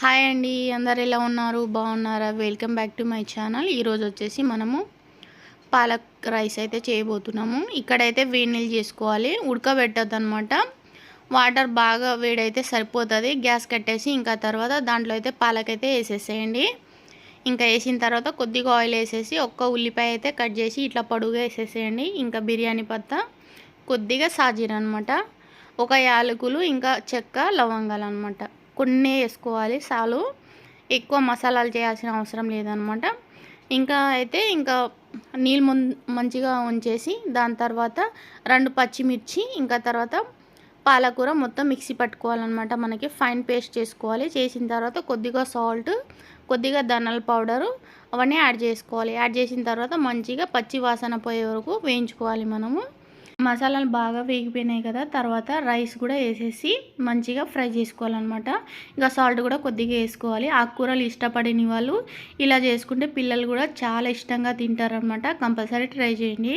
Hi అండి, అందరు ఎలా ఉన్నారు? బాగున్నారా? Welcome back to my channel. ఈరోజు వచ్చేసి మనము పాలక్ రైస్ అయితే చేయబోతున్నాము. ఇక్కడైతే వేడి నీళ్ళు చేసుకోవాలి, ఉడకబెట్టద్దు అనమాట. వాటర్ బాగా వేడైతే సరిపోతుంది. గ్యాస్ కట్టేసి ఇంకా తర్వాత దాంట్లో అయితే పాలక్ అయితే వేసేసేయండి. ఇంకా వేసిన తర్వాత కొద్దిగా ఆయిల్ వేసేసి ఒక్క ఉల్లిపాయ అయితే కట్ చేసి ఇట్లా పొడుగుగా వేసేసేయండి. ఇంకా బిర్యానీ పత్తా, కొద్దిగా సాజీర అనమాట, ఒక యాలకులు, ఇంకా చెక్క లవంగాలు అనమాట. కొన్ని వేసుకోవాలి చాలు, ఎక్కువ మసాలాలు చేయాల్సిన అవసరం లేదనమాట. ఇంకా నీళ్ళు మంచిగా ఉంచేసి దాని తర్వాత 2 పచ్చిమిర్చి, ఇంకా తర్వాత పాలకూర మొత్తం మిక్సీ పట్టుకోవాలన్నమాట. మనకి ఫైన్ పేస్ట్ చేసుకోవాలి. చేసిన తర్వాత కొద్దిగా సాల్ట్, కొద్దిగా ధనియాల పౌడరు అవన్నీ యాడ్ చేసుకోవాలి. యాడ్ చేసిన తర్వాత మంచిగా పచ్చి వాసన పోయే వరకు వేయించుకోవాలి మనము. మసాలాలు బాగా వేగిపోయినాయి కదా, తర్వాత రైస్ కూడా వేసేసి మంచిగా ఫ్రై చేసుకోవాలన్నమాట. ఇంకా సాల్ట్ కూడా కొద్దిగా వేసుకోవాలి. ఆకుకూరలు ఇష్టపడని వాళ్ళు ఇలా చేసుకుంటే పిల్లలు కూడా చాలా ఇష్టంగా తింటారనమాట. కంపల్సరీ ట్రై చేయండి.